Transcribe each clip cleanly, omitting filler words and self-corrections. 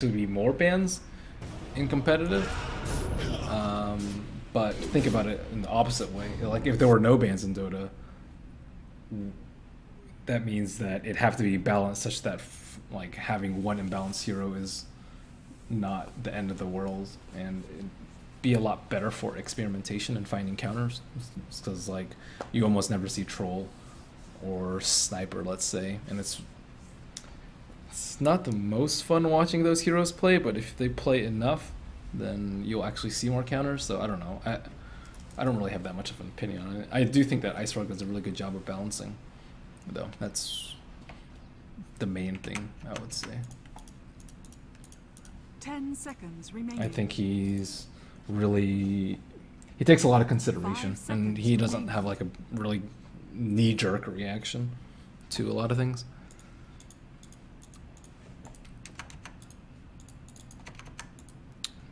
to be more bans in competitive. But think about it in the opposite way. Like if there were no bans in Dota, that means that it have to be balanced such that like having one imbalanced hero is not the end of the world, and it'd be a lot better for experimentation and finding counters, because like you almost never see troll or sniper, let's say, and it's not the most fun watching those heroes play, but if they play enough, then you'll actually see more counters. So I don't know. I don't really have that much of an opinion on it. I do think that Ice Rug does a really good job of balancing, though. That's the main thing, I would say. 10 seconds remaining. I think he's really... He takes a lot of consideration, and he doesn't have like a really knee-jerk reaction to a lot of things.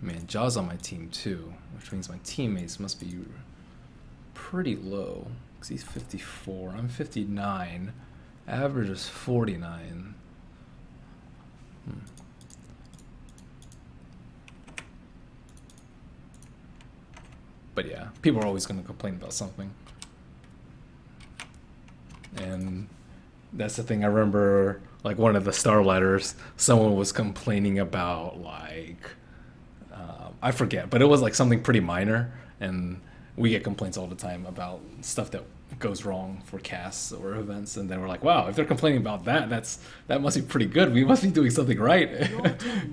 Man, Jaw's on my team too, which means my teammates must be pretty low, because he's 54, I'm 59, average is 49. But yeah, people are always going to complain about something. And that's the thing. I remember, like, one of the Starlighters, someone was complaining about, like, I forget, but it was like something pretty minor, and we get complaints all the time about stuff that goes wrong for casts or events, and then we're like, wow, if they're complaining about that, that must be pretty good. We must be doing something right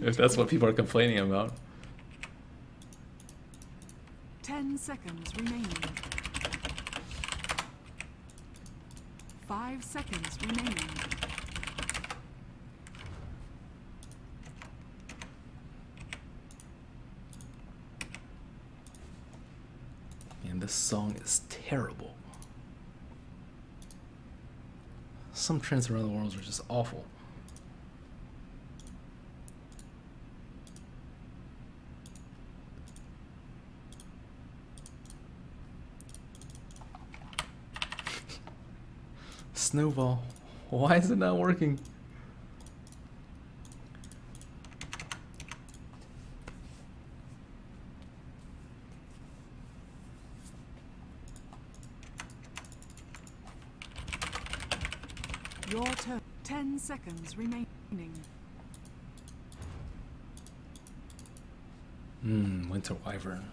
if that's what people are complaining about. 10 seconds remaining. 5 seconds remaining. And this song is terrible. Some trends around the world are just awful. Snowball. Why is it not working? Your turn. 10 seconds remaining. Winter Wyvern.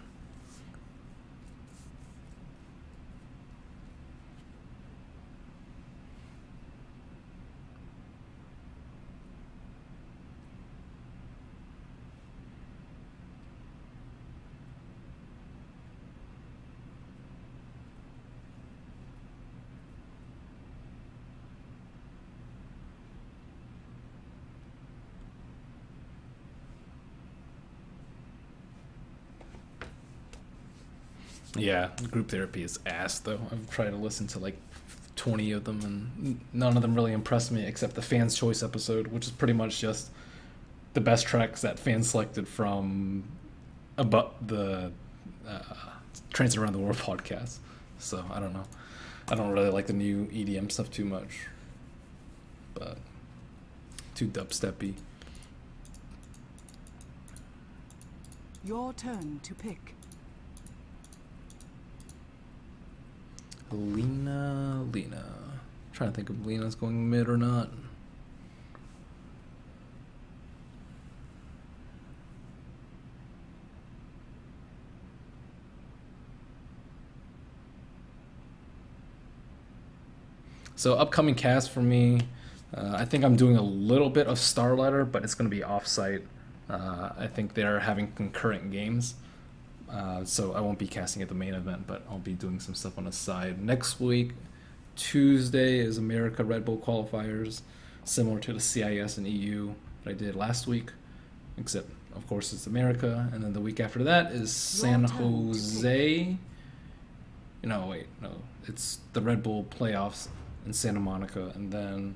Yeah, group therapy is ass though. I've tried to listen to like 20 of them, and none of them really impressed me except the Fans Choice episode, which is pretty much just the best tracks that fans selected from about the Transit Around the World podcast. So I don't know. I don't really like the new EDM stuff too much, but too dubsteppy. Your turn to pick. Lena. Trying to think if Lena's going mid or not. So upcoming cast for me, I think I'm doing a little bit of Starlighter, but it's going to be off-site. I think they're having concurrent games. So I won't be casting at the main event, but I'll be doing some stuff on the side. Next week, Tuesday, is America Red Bull qualifiers, similar to the CIS and EU that I did last week, except, of course, it's America. And then the week after that is San Jose. No, it's the Red Bull playoffs in Santa Monica, and then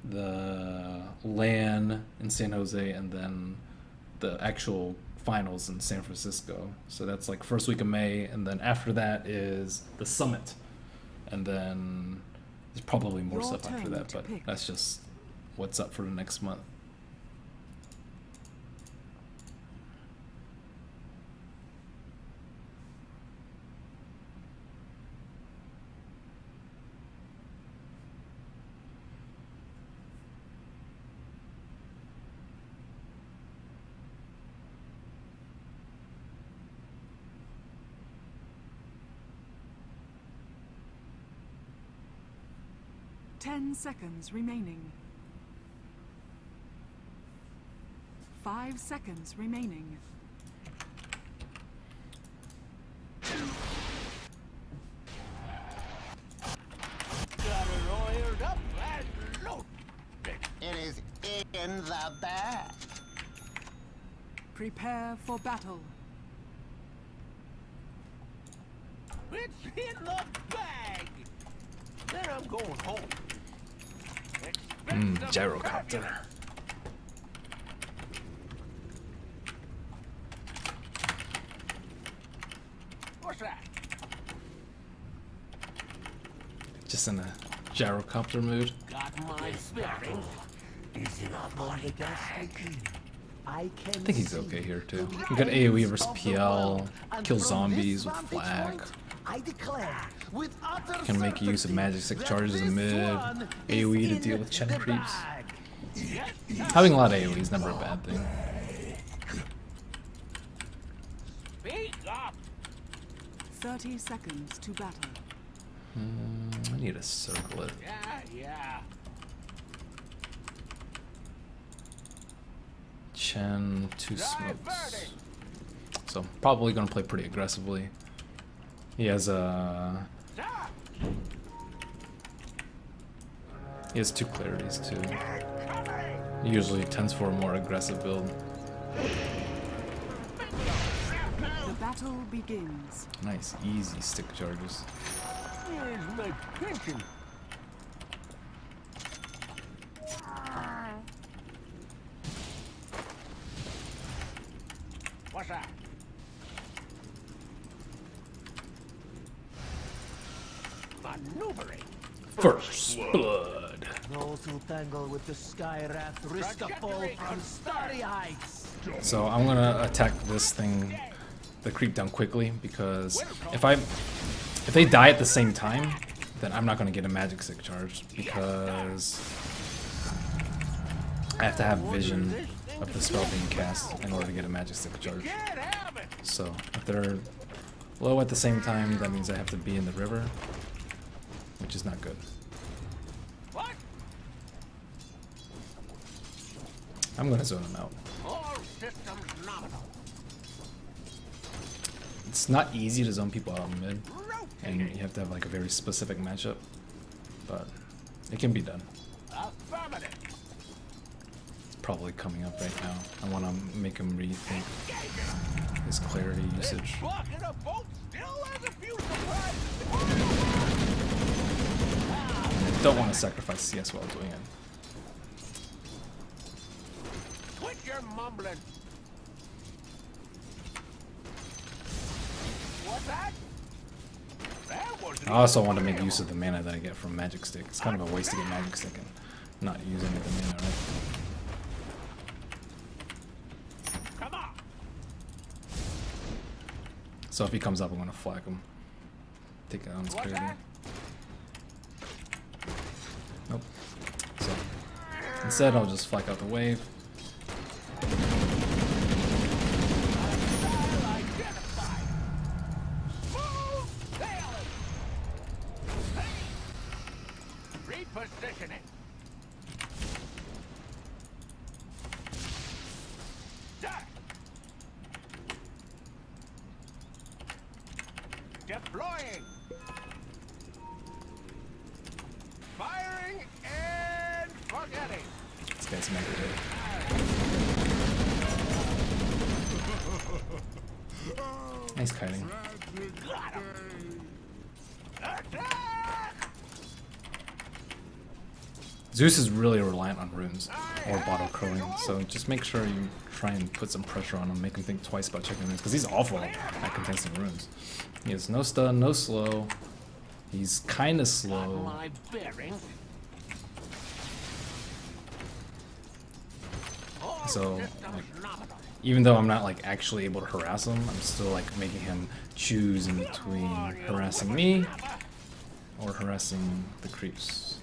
the LAN in San Jose, and then the actual finals in San Francisco. So that's like first week of May, and then after that is the summit, and then there's probably more stuff after that, but that's just what's up for the next month. 10 seconds remaining. 5 seconds remaining. Got it oiled up and loaded. It is in the bag. Prepare for battle. It's in the bag. Then I'm going home. Gyrocopter. What's that? Just in a gyrocopter mood. Got my bearings. Is it up on the I think he's okay here too. You got AoE versus PL, kill zombies with flag. I declare, with utter Can make use of magic stick charges in mid, AoE to deal with Chen creeps. Having a lot of AoE is never a bad thing. Speak up. 30 seconds to battle. I need to circle it. Yeah. Chen, 2 smokes. So probably gonna play pretty aggressively. He has he has 2 clarities too. He usually tends for a more aggressive build. The battle begins. Nice, easy stick charges. Where's my pension? What's that? Maneuvering. First blood. Those who tangle with the sky wrath risk a fall from starry heights. So I'm gonna attack this thing, the creep down quickly, because if they die at the same time, then I'm not gonna get a magic stick charge because I have to have vision of the spell being cast in order to get a magic stick charge. So if they're low at the same time, that means I have to be in the river, which is not good. What? I'm gonna zone them out. All systems nominal. It's not easy to zone people out in mid, and Rotating. you have to have like a very specific matchup, but it can be done. Affirmative. It's probably coming up right now. I want to make him rethink his clarity usage. Blocking a boat still has a few surprises. Don't want to sacrifice CS while doing it. Quit your mumbling. What's that? That wasn't I also want to make use of the mana that I get from Magic Stick. It's kind of a waste to get Magic Stick and not using the mana, right? Come on. So if he comes up, I'm going to flag him. Take it on his What's clarity. that? Nope. So instead, I'll just flag out the wave. Identified. Smooth sailing. Repositioning. Done. Deploying. Firing and forgetting. This guy's mega good. Nice kiting. Got him. Attack! Zeus is really reliant on runes or bottle crowing, so just make sure you try and put some pressure on him, make him think twice about checking runes, because he's awful at contesting runes. He has no stun, no slow. He's kind of Got slow. my bearings. All So, systems like, nominal. even though I'm not like actually able to harass him, I'm still like making him choose in between harassing me or harassing the creeps.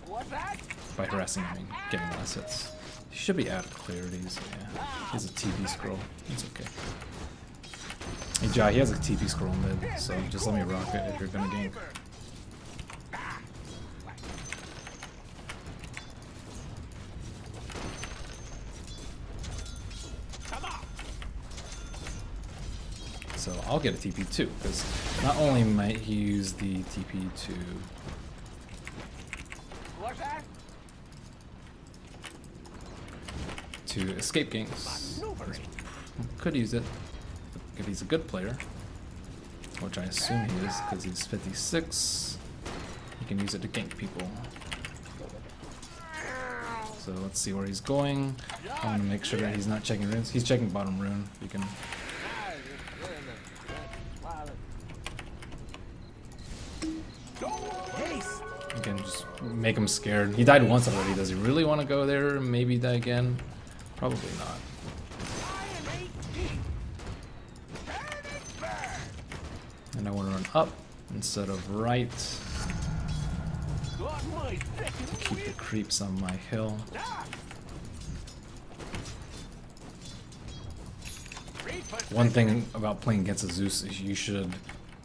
What's that? By harassing him and getting less hits. He should be out of clarities. Yeah, he has a TP scroll. It's okay. Hey Jai, he has a TP scroll mid, so just let me rock it if you're gonna gank. Like So I'll get a TP too, because not only might he use the TP to escape ganks, could use it if he's a good player, which I assume he is because he's 56. He can use it to gank people. So let's see where he's going. I want to make sure that he's not checking runes. He's checking bottom rune. You can. You can just make him scared. He died once already. Does he really want to go there? Maybe die again? Probably not. And I want to run up instead of right to keep the creeps on my hill. One thing about playing against a Zeus is you should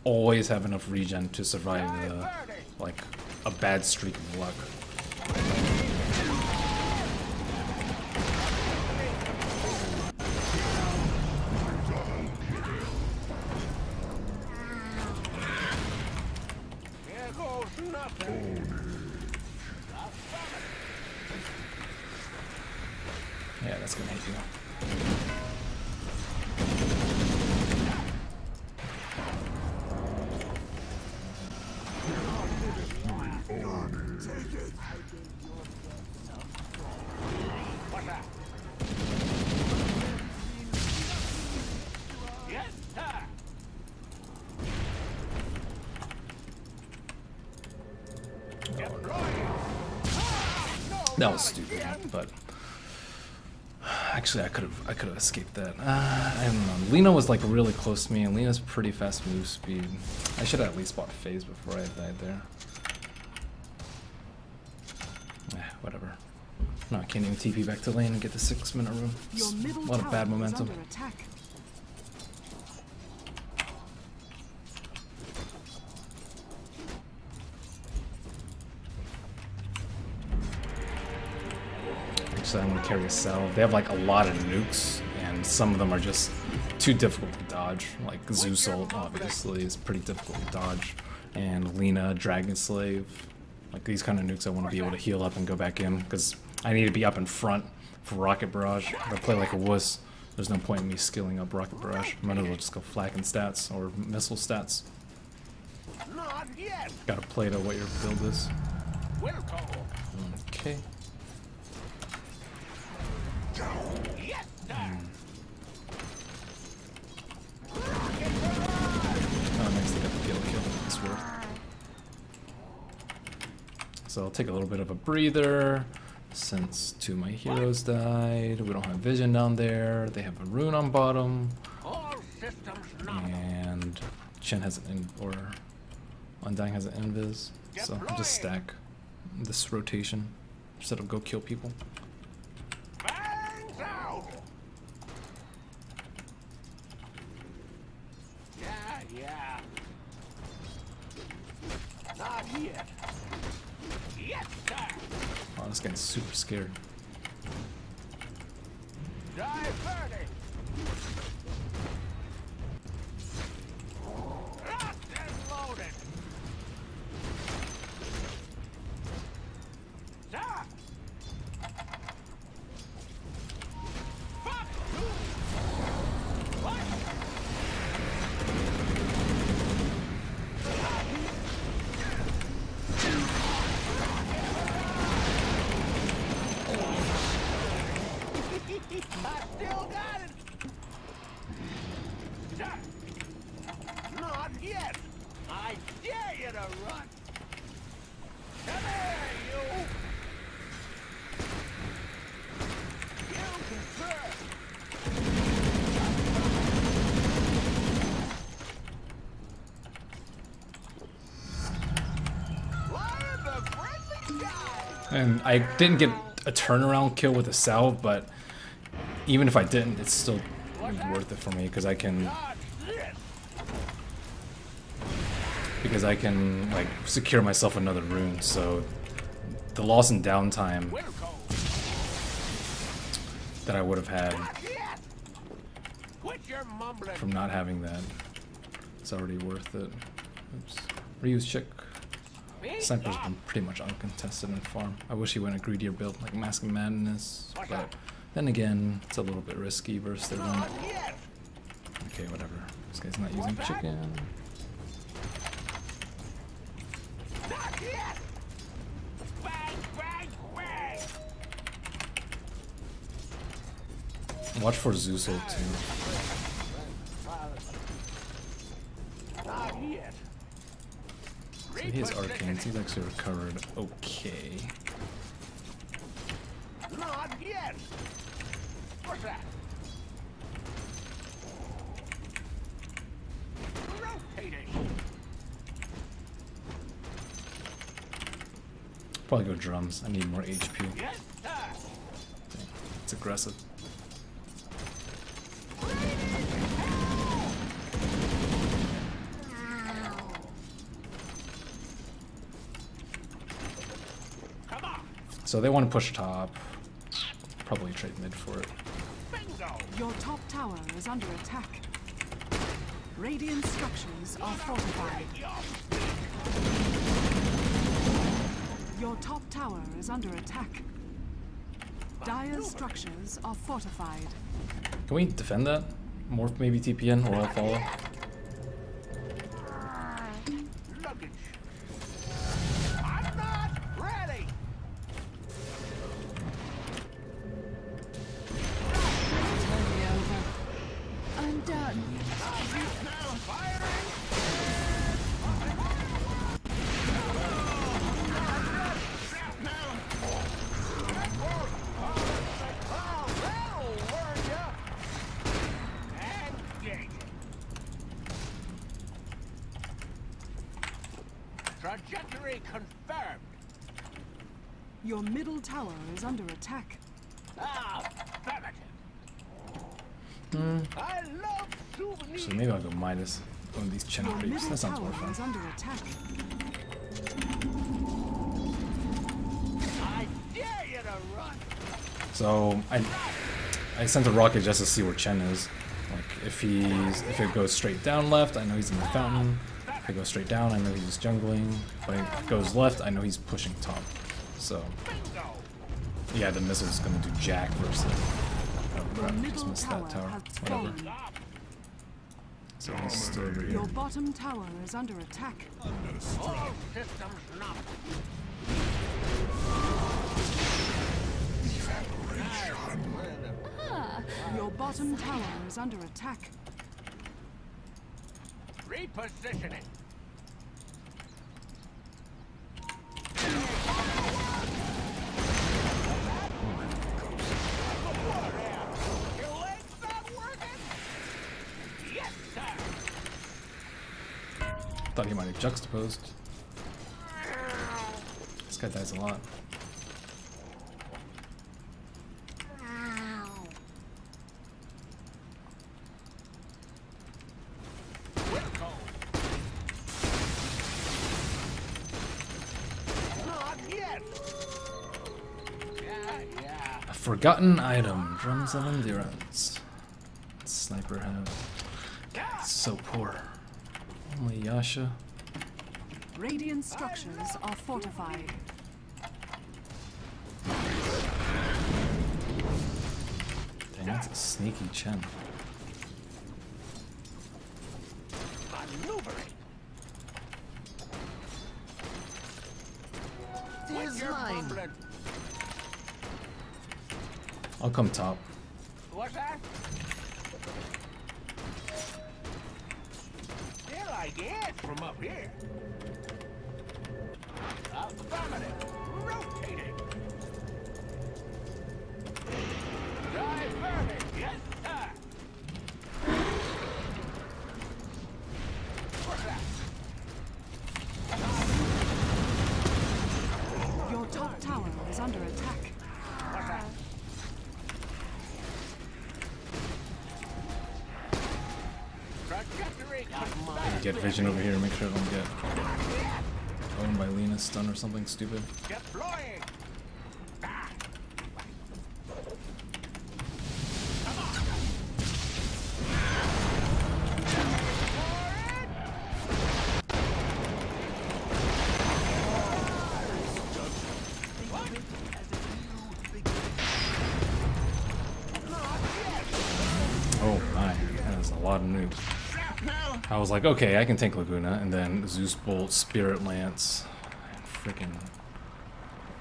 always have enough regen to survive like a bad streak of luck. Yeah, that's gonna hit you. That was stupid, but actually I could have escaped that. I don't know. Lina was like really close to me, and Lina's pretty fast move speed. I should have at least bought phase before I died there. Whatever. No, I can't even TP back to lane and get the 6-minute rune. What a bad momentum. Actually, I'm gonna carry a salve. They have like a lot of nukes, and some of them are just too difficult to dodge. Like Zeus ult, obviously, is pretty difficult to dodge, and Lina, Dragon Slave. Like these kind of nukes, I want to be able to heal up and go back in, because I need to be up in front for Rocket Barrage. If I play like a wuss, there's no point in me skilling up Rocket Barrage. I might as well just go flacking stats or missile stats. Gotta play to what your build is. Okay. Oh, nice, they got the kill. That's worth. So I'll take a little bit of a breather, since 2 of my heroes died. We don't have vision down there. They have a rune on bottom. And Chen has an or Undying has an invis. So I'll just stack this rotation instead of go kill people. Oh, this guy's super scared. And I didn't get a turnaround kill with a salve, but even if I didn't, it's still worth it for me because I can like secure myself another rune. So the loss in downtime that I would have had from not having that It's already worth it. Oops. Reuse chick. Sniper's been pretty much uncontested in farm. I wish he went a greedier build like Mask of Madness, but then again, it's a little bit risky versus their run. Okay, whatever. This guy's not using chicken. Watch for Zeus ult too. So he has arcanes. He's actually recovered okay. Not yet. What's that? Rotating. Probably go drums. I need more HP. Yes, sir. It's aggressive. Come on. So they want to push top. Probably trade mid for it. Bingo. Your top tower is under attack. Radiant structures are fortified. Your top tower is under attack. Dire's structures are fortified. Can we defend that? Morph maybe TPN or I'll follow. Luggage. I'm not ready. Totally over. I'm done. Now firing. Trajectory confirmed. Your middle tower is under attack. Affirmative. I love souvenirs. So maybe I'll go minus one of these Chen Your creeps. middle That sounds tower more fun. is under attack. I dare you to run. So I sent a rocket just to see where Chen is. Like if it goes straight down left, I know he's in the fountain. If it goes straight down, I know he's jungling. If it goes left, I know he's pushing top. So Bingo. yeah, the missile's gonna do jack versus. Oh Your crap! Just middle missed tower that tower. has Whatever. fallen. So he's still over here. Your bottom tower is under attack. All systems not. Your bottom tower is under attack. Repositioning. Your legs not working? Yes, sir. Thought he might have juxtaposed. This guy dies a lot. Not yet. Yeah. A forgotten item. Drums of endurance. What's Sniper have? It's so poor. Only Yasha. Radiant structures are fortified. Dang, that's a sneaky Chen. Maneuvering. Tis mine. Bumbling. I'll come top. What's that? Still I get from up here. Affirmative. Rotating. Diverting. Yes, sir. What's that? Your top tower is under attack. What's that? Trajectory confirmed. Get vision over here, make sure I don't get owned by Lena stun or something stupid. Deploying. has a lot of nukes. I was like, okay, I can tank Laguna, and then Zeus Bolt, Spirit Lance, and freaking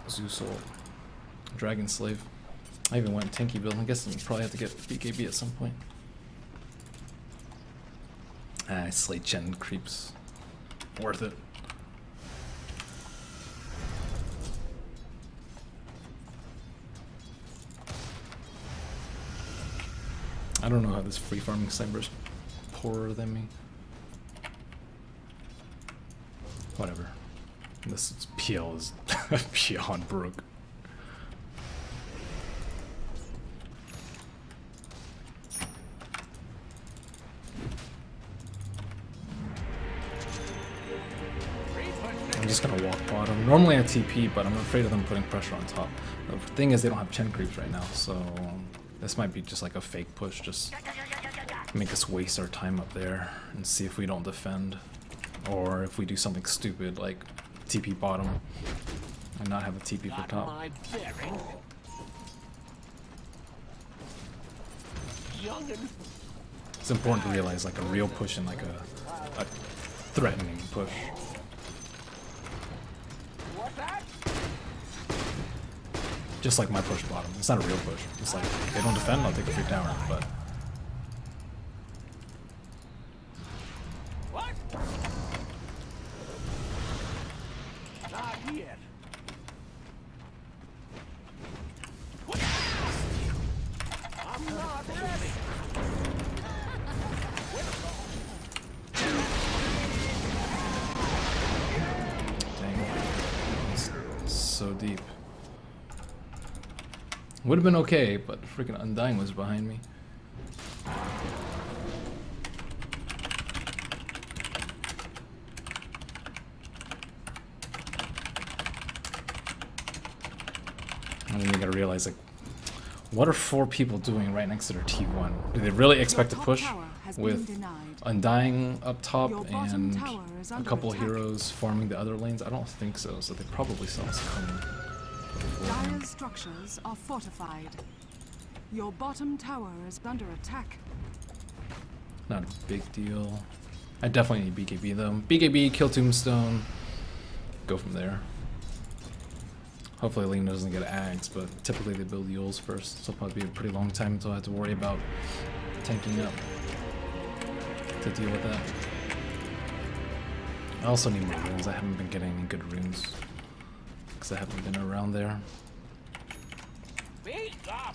Zeus Ult, Dragon Slave. I even went tanky build. I guess I probably have to get BKB at some point. Ah, Slay Chen creeps. Worth it. I don't know how this free farming sniper's poorer than me. Whatever. This PL is beyond broke. I'm just gonna walk bottom. Normally I TP, but I'm afraid of them putting pressure on top. The thing is they don't have Chen creeps right now, so this might be just like a fake push, just make us waste our time up there and see if we don't defend. Or if we do something stupid like TP bottom and not have a TP for top. It's important to realize like a real push and like a threatening push. Just like my push bottom. It's not a real push. It's like, if they don't defend, I'll take a free tower, but... What? Not yet. I'm not ready. Dang. It's so deep. Would have been okay, but freaking Undying was behind me. And then you gotta realize, like, what are 4 people doing right next to their T1? Do they really expect to push with Undying up top and a couple of heroes farming the other lanes? I don't think so, so they probably saw us coming. Dire's structures are fortified. Your bottom tower is under attack. Not a big deal. I definitely need BKB though. BKB, kill Tombstone, go from there. Hopefully Lena doesn't get Ags, but typically they build Yules first, so it'll probably be a pretty long time until I have to worry about tanking up to deal with that. I also need more runes. I haven't been getting any good runes because I haven't been around there.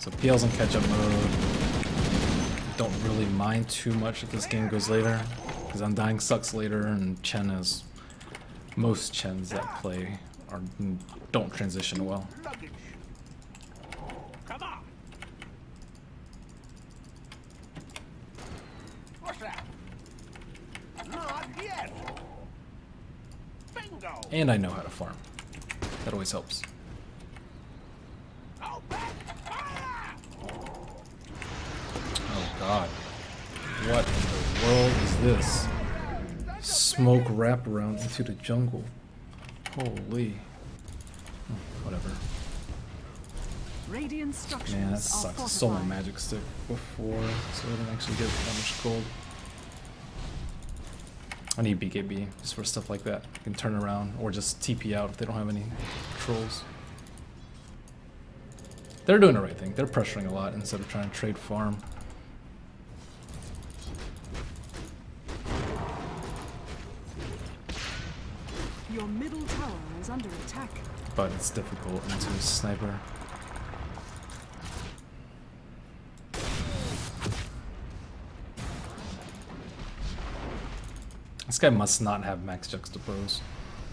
So PL's in catch-up mode. Don't really mind too much if this game goes later, because Undying sucks later, and Chen is... most Chens that play don't transition well. Come on. What's that? Not yet. Bingo. And I know how to farm. That always helps. Oh, back fire! Oh god. What in the world is this? Smoke wraparound into the jungle. Holy. Whatever. Radiant structures Man, that are sucks. I fortified. stole my magic stick before, so I didn't actually get that much gold. I need BKB just for stuff like that. I can turn around or just TP out if they don't have any trolls. They're doing the right thing. They're pressuring a lot instead of trying to trade farm. Your middle tower is under attack. But it's difficult into a sniper. This guy must not have max juxtapose.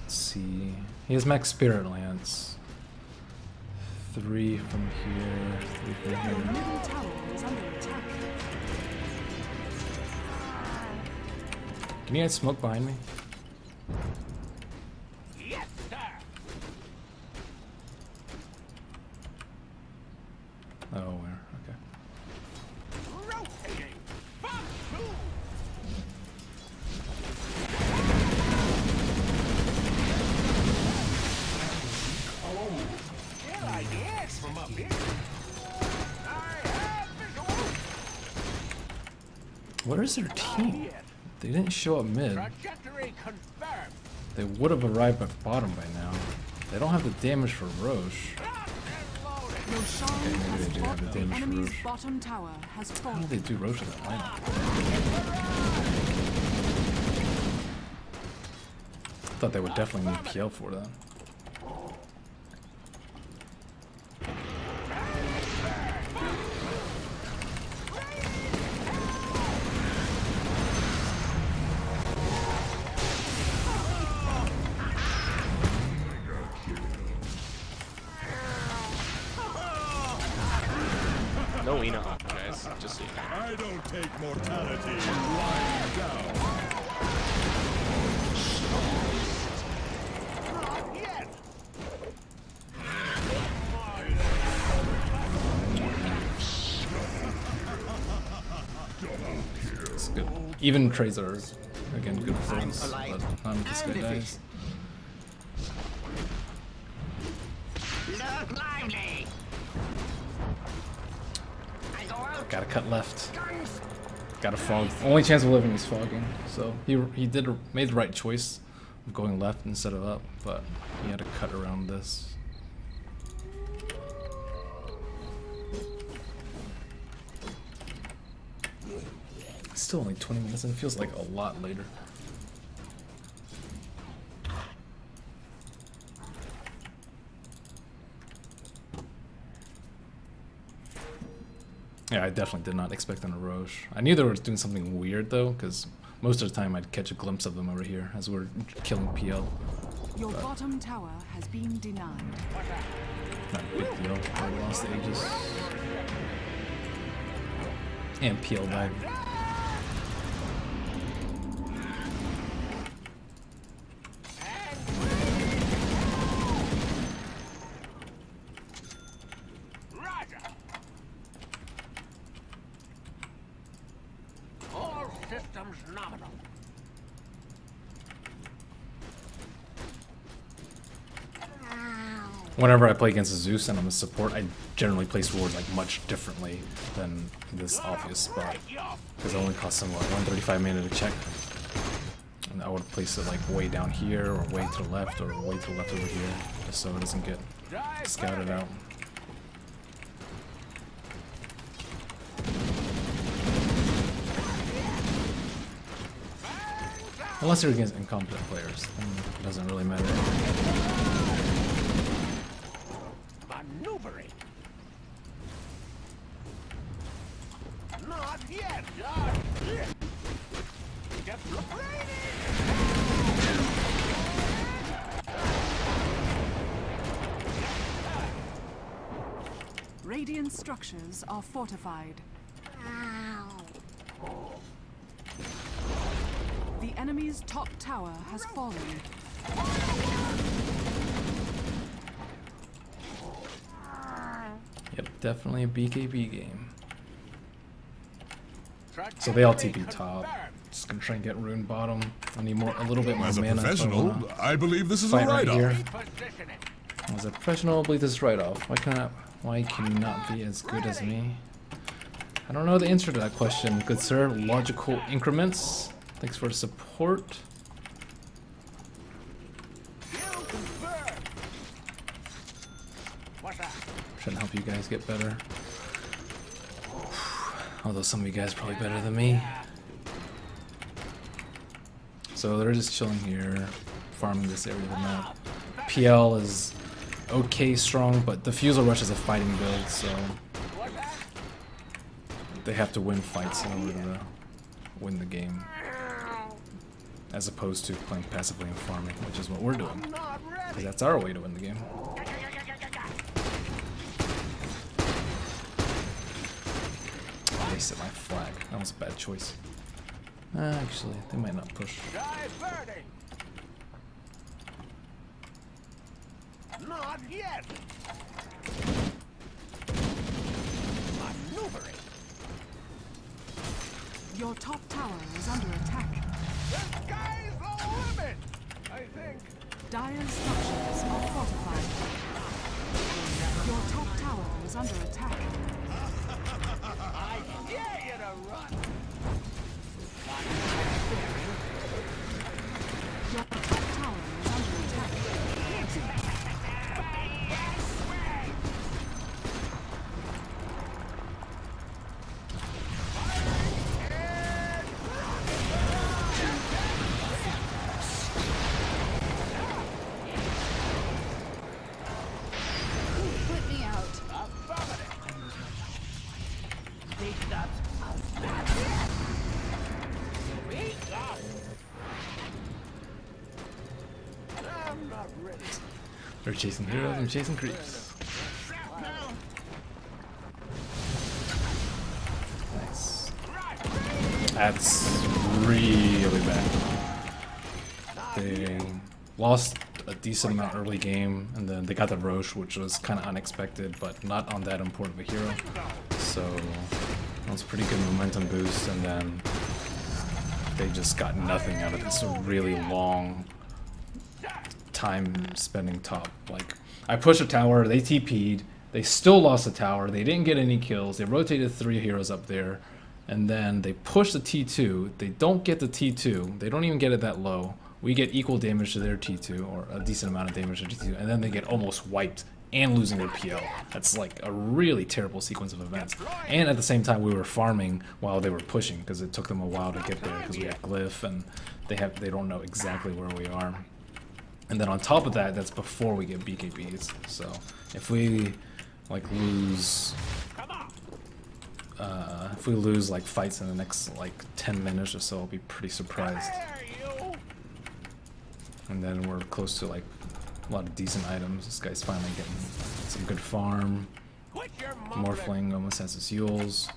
Let's see. He has max spirit lance. 3 from here, 3 from Your here. middle tower is under attack. Can you guys smoke behind me? Yes, sir. Oh, where? Okay. Rotating. Fun too. Good ideas from up here. I have visual. Where is their team? They didn't show up mid. Trajectory confirmed. They would have arrived at bottom by now. They don't have the damage for Roche. Your shrine maybe has they do have fought the the damage for enemy's Roche. bottom tower has How fallen. do they do Roche in that lineup? I thought they would definitely need PL for that. No Ina up, guys. Just so you know. I don't take mortality lying down. Not yet. It's good. Even trades are, again, good for us, but none of this guy dies. Look lively. I go out. Gotta cut left. Guns. Gotta fog. Only chance of living is fogging. So he made the right choice of going left instead of up, but he had to cut around this. It's still only 20 minutes and it feels like a lot later. Yeah, I definitely did not expect them to Roche. I knew they were doing something weird though, because most of the time I'd catch a glimpse of them over here as we're killing PL. Your bottom tower has been denied. Not a big deal. I lost the Aegis. And PL died. Roger. All systems nominal. Whenever I play against a Zeus and I'm a support, I generally place wards like much differently than this obvious spot. Because it only costs them, what, 135 mana to check. And I would place it like way down here, or way to the left, or way to the left over here, just so it doesn't get scouted out. Unless you're against incompetent players, then it doesn't really matter. Maneuvering. Not yet. Get Radiant structures are fortified. The enemy's top tower has fallen. Yep, definitely a BKB game. So they all TP top. Just gonna try and get rune bottom. I need a little bit more As a mana. professional, I believe this is a Fight right write-off. here. positioning. As a professional, I believe this is right off. Why can you not be as good as me? I don't know the answer to that question, good sir. Logical increments. Thanks for the support. You confirm. What's that? Trying to help you guys get better. Although some of you guys are probably better than me. So they're just chilling here, farming this area of the map. PL is okay strong, but Diffusal Rush is a fighting build, so they have to win fights in order to win the game. As opposed to playing passively and farming, which is what we're doing. Not ready. Because that's our way to win the game. Oh, they set my flag. That was a bad choice. Actually, they might not push. Diverting. Not yet. Maneuvering. Your top tower is under attack. The sky's the limit. I think. Dire structures are fortified. Your top tower is under attack. I dare you to run. They're chasing heroes and chasing creeps. Nice. That's really bad. They lost a decent amount early game, and then they got the Roche, which was kind of unexpected, but not on that important of a hero. So that was a pretty good momentum boost, and then they just got nothing out of this really long time spending top. Like, I pushed a tower, they TP'd, they still lost the tower, they didn't get any kills, they rotated 3 heroes up there, and then they push the T2, they don't get the T2, they don't even get it that low. We get equal damage to their T2, or a decent amount of damage to T2, and then they get almost wiped and losing their PL. That's like a really terrible sequence of events. And at the same time, we were farming while they were pushing, because it took them a while to get there, because we have Glyph, and they don't know exactly where we are. And then on top of that, that's before we get BKBs. So if we like lose, like fights in the next like 10 minutes or so, I'll be pretty surprised. And then we're close to like a lot of decent items. This guy's finally getting some good farm. Morphling almost has his Yules.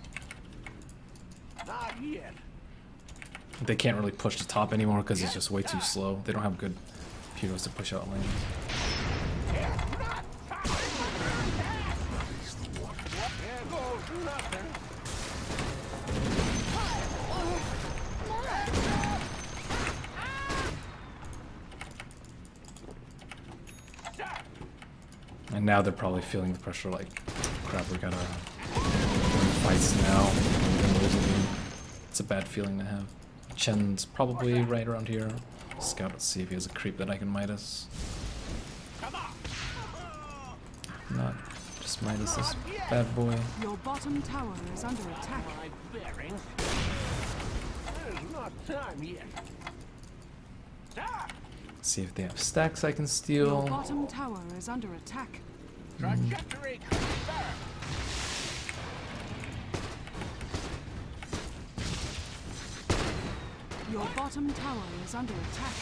They can't really push the top anymore because it's just way too slow. They don't have good heroes to push out lane. And now they're probably feeling the pressure like, crap, we gotta win fights now. We're gonna lose a game. It's a bad feeling to have. Chen's probably right around here. Scout, let's see if he has a creep that I can Midas. Not just Midas this bad boy. Your bottom tower is under attack. See if they have stacks I can Your steal. bottom tower is under attack. Your bottom tower is under attack.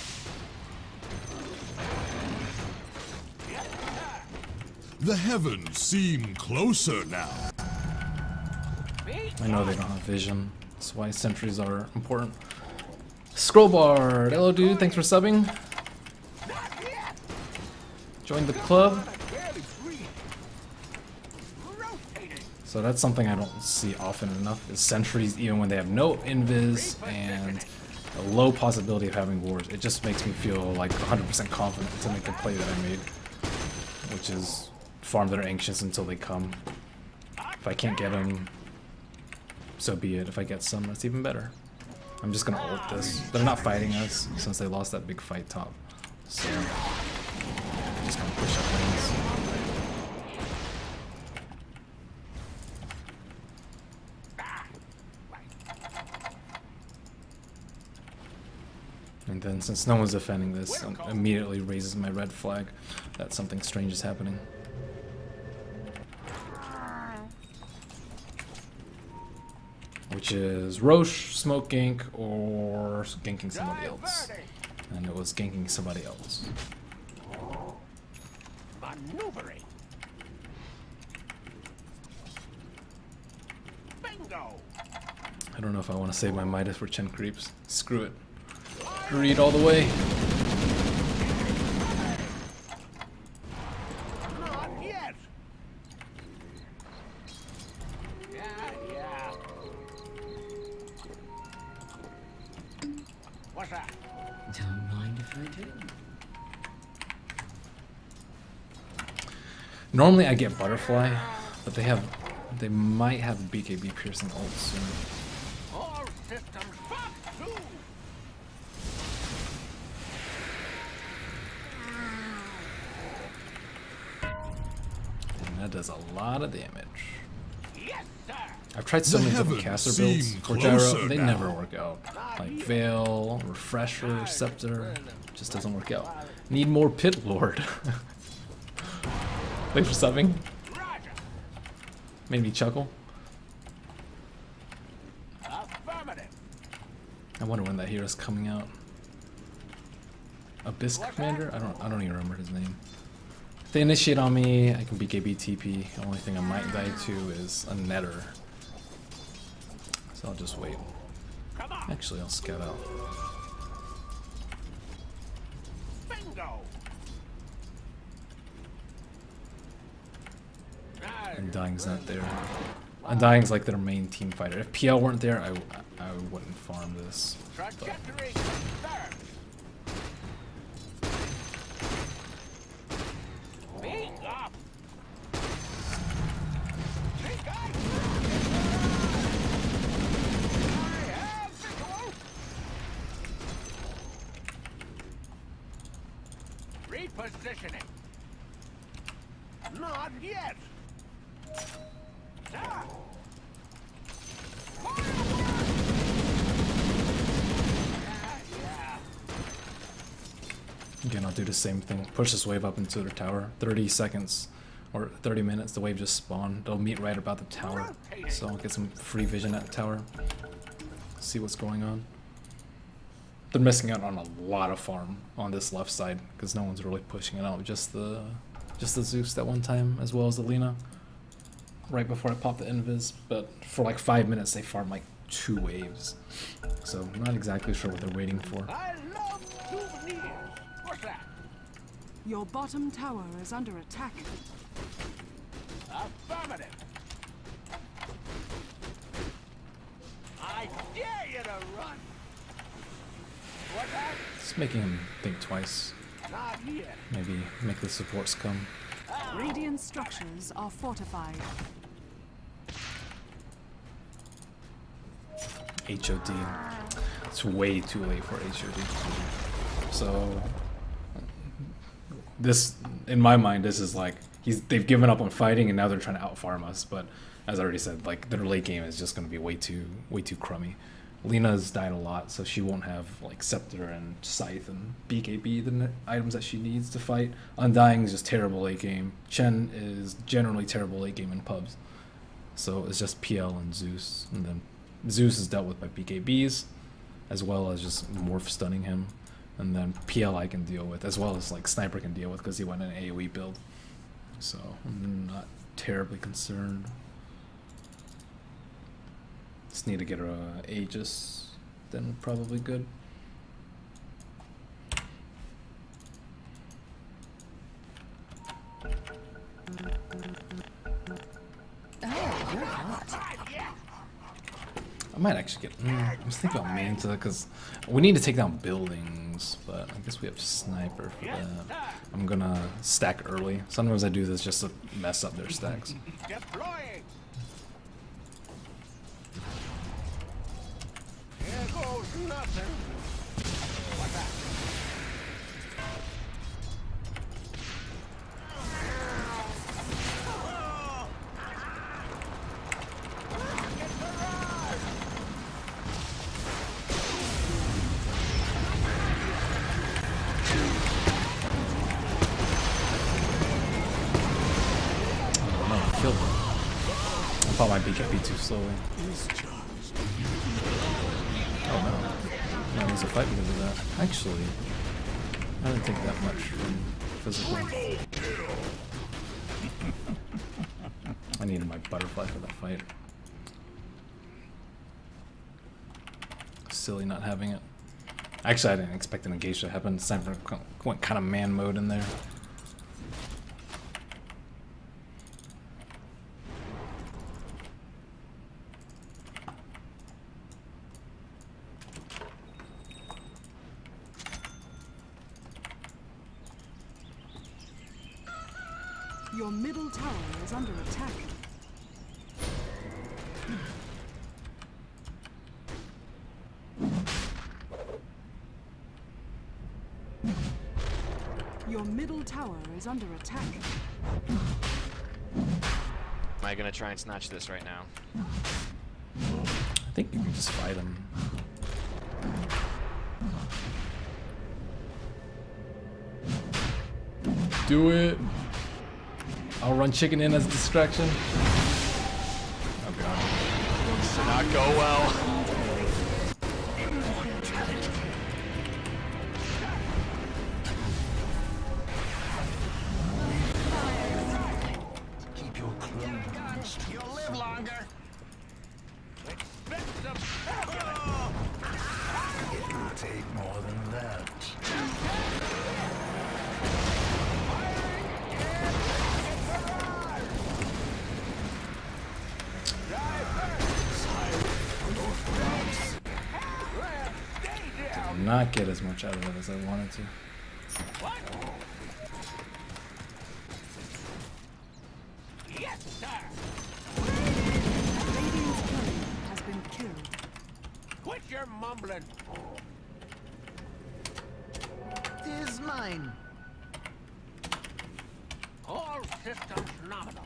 The heavens seem closer now. I know they don't have vision. That's why sentries are important. Scrollbard, hello dude, thanks for subbing. Join the club. So that's something I don't see often enough, is sentries even when they have no invis and a low possibility of having wards. It just makes me feel like 100% confident to make the play that I made, which is farm their Ancients until they come. If I can't get them, so be it. If I get some, that's even better. I'm just gonna ult this. They're not fighting us since they lost that big fight top. So I'm just gonna push up lanes. And then since no one's defending this, it immediately raises my red flag that something strange is happening. Which is Roche, smoke gank, or ganking somebody else. And it was ganking somebody else. Maneuvering. Bingo. I don't know if I want to save my Midas for Chen creeps. Screw it. Greed all the way. Not yet. Yeah. What's that? Don't mind if I do. Normally I get Butterfly, but they might have BKB piercing ult soon. All systems fuck too. And that does a lot of damage. Yes, sir. I've tried so The many different heavens caster builds seem for Gyro, closer they now. never work out. Like Veil, Refresher, Scepter, just doesn't work out. Need more Pit Lord. Thanks for subbing. Roger. Made me chuckle. I wonder when that hero's coming out. Abyss Commander? I don't even remember his name. If they initiate on me, I can BKB TP. The only thing I might die to is a Netter. So I'll just wait. Actually, I'll scout out. Undying's not there. Undying's like their main team fighter. If PL weren't there, I wouldn't farm this. But Repositioning. Not yet. again, I'll do the same thing. Push this wave up into the tower. 30 seconds or 30 minutes, the wave just spawned. They'll meet right about the tower. So I'll get some free vision at the tower. See what's going on. They're missing out on a lot of farm on this left side because no one's really pushing it out. Just the Zeus that one time, as well as the Lina. Right before I popped the invis, but for like 5 minutes they farmed like 2 waves. So I'm not exactly sure what they're waiting for. I love souvenirs. What's that? Your bottom tower is under attack. Affirmative. I dare you to run. What's that? It's making him think twice. Not yet. Maybe make the supports come. Radiant structures are fortified. HOD. It's way too late for HOD. So this, in my mind, this is like they've given up on fighting and now they're trying to outfarm us. But as I already said, like their late game is just going to be way too crummy. Lina's died a lot, so she won't have like Scepter and Scythe and BKB, the items that she needs to fight. Undying is just terrible late game. Chen is generally terrible late game in pubs. So it's just PL and Zeus. And then Zeus is dealt with by BKBs, as well as just morph stunning him. And then PL I can deal with, as well as like Sniper can deal with because he went in an AoE build. So I'm not terribly concerned. Just need to get her Aegis, then probably good. Oh, you're hot. I might actually get. I was thinking about Manta because we need to take down buildings, but I guess we have Sniper for that. I'm gonna stack early. Sometimes I do this just to mess up their stacks. Deploying. Here goes nothing. What's that? Killed him. I thought my BKB too slowly. Oh no. No, there's a fight because of that. Actually, I didn't take that much from physical. I needed my butterfly for that fight. Silly not having it. Actually, I didn't expect an engage to happen. Sniper went kind of man mode in there. Your middle tower is under attack. Your middle tower is under attack. Am I gonna try and snatch this right now? I think you can just fight him. Do it! I'll run chicken in as a distraction. Oh god. This did not go well. take more than that. Did not get as much out of it as I wanted to. Radiant's turret has been killed. Quit your mumbling. Tis mine. All systems nominal.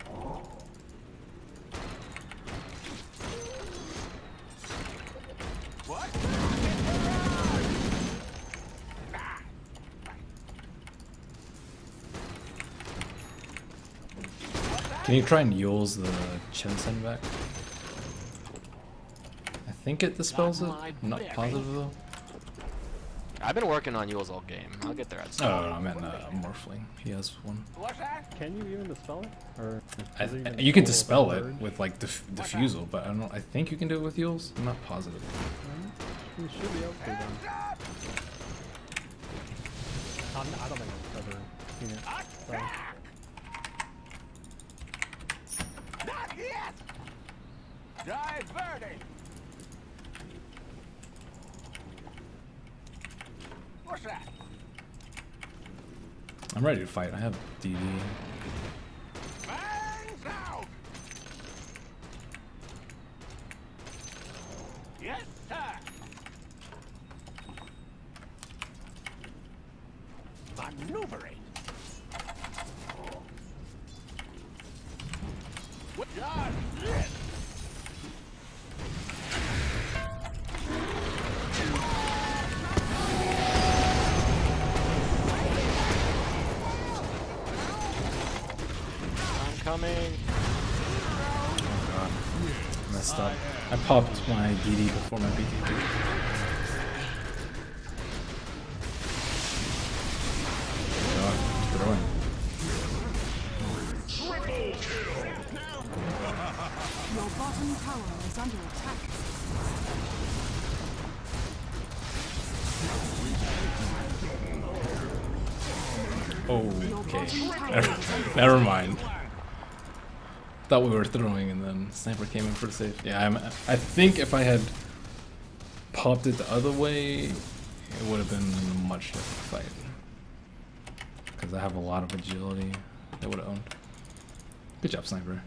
What? Can you try and use the Chensen back? I think it dispels it. I'm not positive though. I've been working on Yule's all game. I'll get there at some Oh, no, I meant Morphling. He has one. What's that? Can you even dispel it? Or is it even You can full of dispel it coverage? with like diffusal, but I don't. I think you can do it with Yule's. I'm not positive. You should be able to then. I don't think I've ever seen it. So. Not yet! Diverting! What's that? I'm ready to fight. I have DD. Bangs out! Yes, sir! Maneuvering! What does this? I'm coming. Oh god, messed up. I popped my DD before my BKB. God, throwing. Your bottom tower is under attack. Okay. Never mind. Thought we were throwing and then sniper came in for the save. Yeah, I think if I had popped it the other way, it would have been a much different fight. Because I have a lot of agility. They would have owned. Good job, sniper.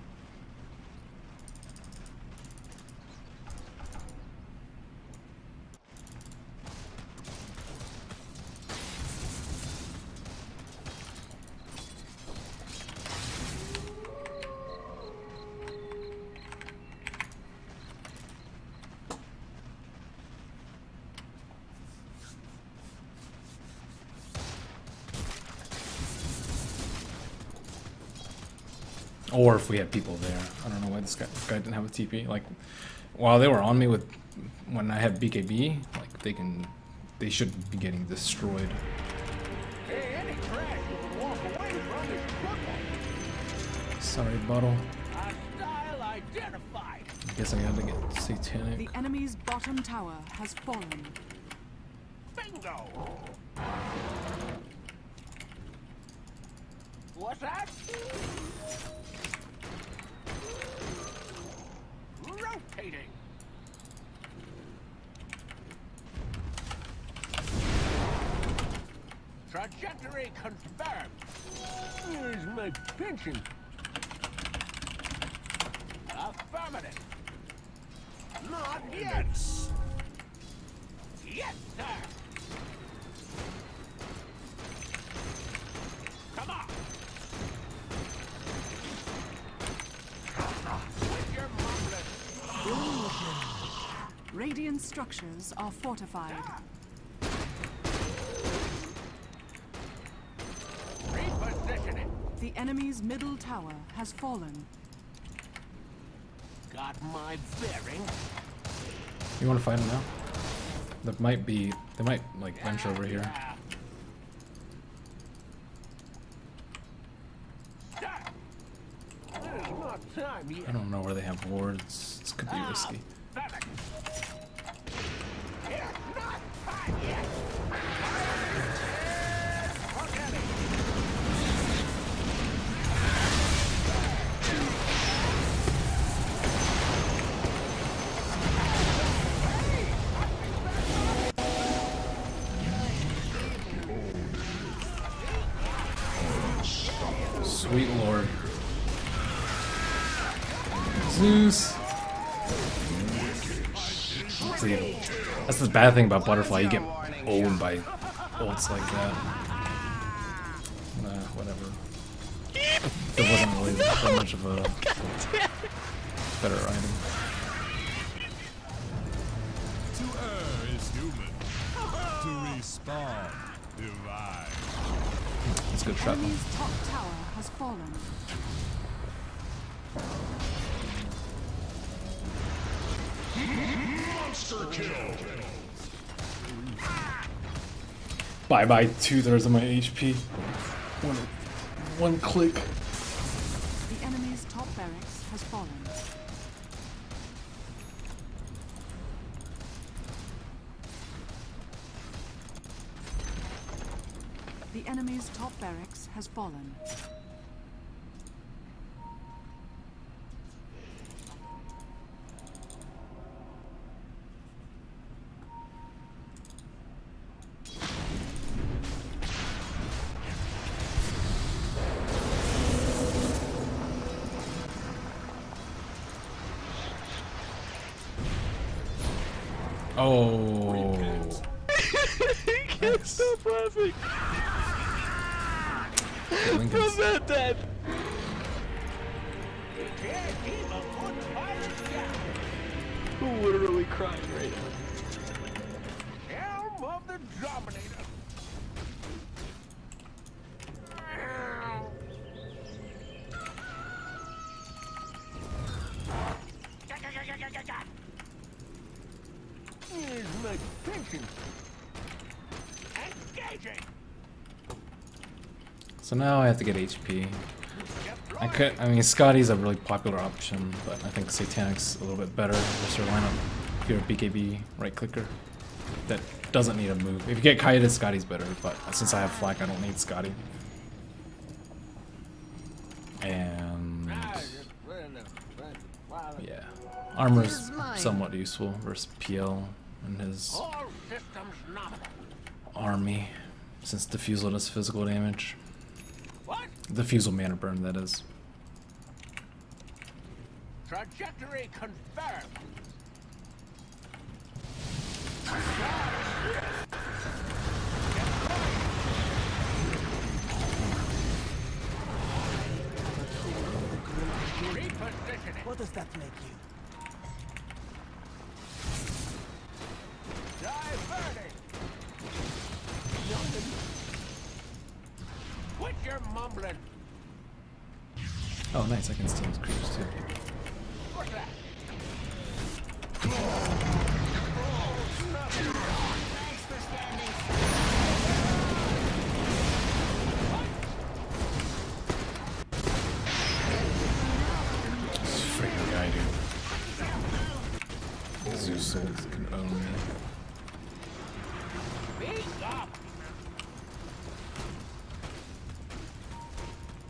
Or if we had people there. I don't know why this guy didn't have a TP. Like, while they were on me with when I had BKB, like they should be getting destroyed. Hey, any crash you can walk away from is good one. Sorry, bottle. Hostile identified. I guess I had to get satanic. The enemy's bottom tower has fallen. Bingo! What's that? Rotating. Trajectory confirmed. Here's my pension. Affirmative. Not yet. Yes, sir. Come on. With your mumbling. Radiant structures are fortified. Repositioning. The enemy's middle tower has fallen. Got my bearing. You want to fight him now? They might like venture over here. There's not time yet. I don't know where they have wards. This could be risky. Here's not time yet. Sweet lord. Zeus. See, that's the bad thing about Butterfly. You get owned by ults like that. Nah, whatever. It wasn't really that much of a better item. To err is human. To respawn, divine. It's a good shot. Enemy's top tower has fallen. Monster kill. Bye bye 2/3 of my HP. One click. The enemy's top barracks has fallen. The enemy's top barracks has fallen. Oh. Can't stop laughing. Lincoln's Not dead. Literally crying right now. Helm of the Dominator. He's magnificent. Engaging. So now I have to get HP. I mean, Scotty's a really popular option, but I think Satanic's a little bit better versus your lineup. If you're a BKB right clicker that doesn't need a move. If you get kited, Scotty's better, but since I have Flak, I don't need Scotty. And yeah, armor's somewhat useful versus PL and his All systems nominal. army, since Diffusal does physical damage. What? Diffusal mana burn, that is. Trajectory confirmed. Repositioning. What does that make you? Diverting. Quit your mumbling. Oh, nice, I can steal his creatures too. What's that? This freaking guy, dude. Zeus can own me. Beat up.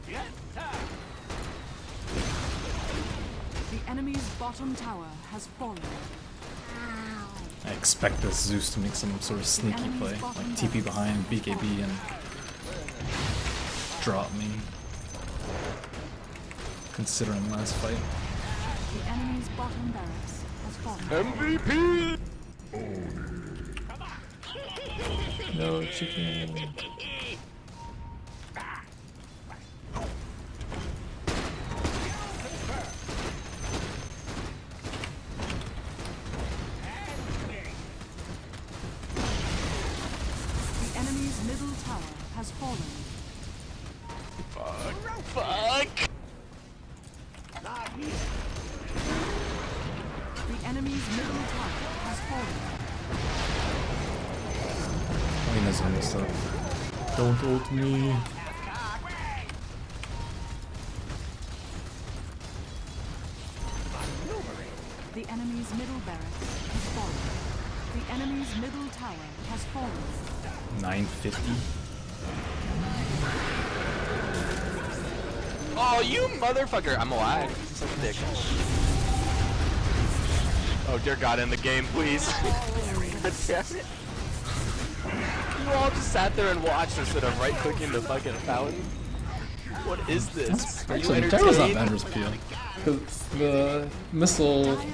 Yes, sir. The enemy's bottom tower has fallen. I expect this Zeus to make some sort of sneaky play, like TP behind BKB and drop me. Considering last fight. The enemy's bottom barracks has fallen. MVP! No chicken. The enemy's middle tower has fallen. Fuck! The enemy's middle tower has fallen. I mean, there's other stuff. Don't ult me. The enemy's middle barracks has fallen. The enemy's middle tower has fallen. 950. Oh, you motherfucker! I'm alive. Such a dick. Oh dear God, in the game, please. God damn it. You all just sat there and watched instead of right-clicking the fucking fountain. What is this? Are you Actually, Gyro's not entertained? bad as PL. Because the missile Dire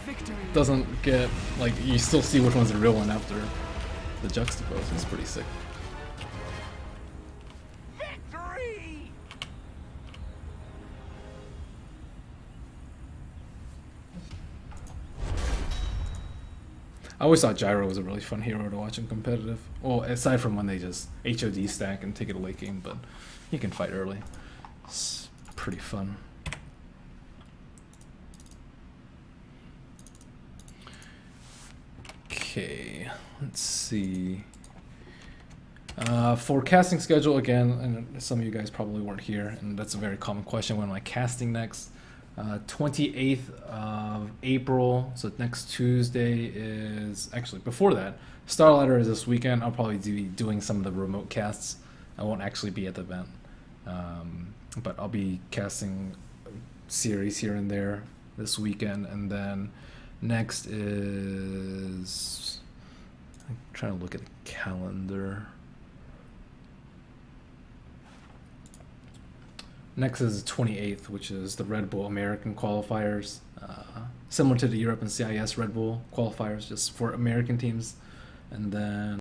victory. doesn't get, like, you still see which one's the real one after the juxtapose. It's pretty sick. Victory! I always thought Gyro was a really fun hero to watch in competitive. Well, aside from when they just HOD stack and take it a late game, but he can fight early. It's pretty fun. Okay, let's see. For casting schedule again, and some of you guys probably weren't here, and that's a very common question. When am I casting next? 28th of April, so next Tuesday is actually before that. Starlighter is this weekend. I'll probably be doing some of the remote casts. I won't actually be at the event, but I'll be casting series here and there this weekend, and then next is I'm trying to look at the calendar. Next is the 28th, which is the Red Bull American qualifiers, similar to the Europe and CIS Red Bull qualifiers, just for American teams. And then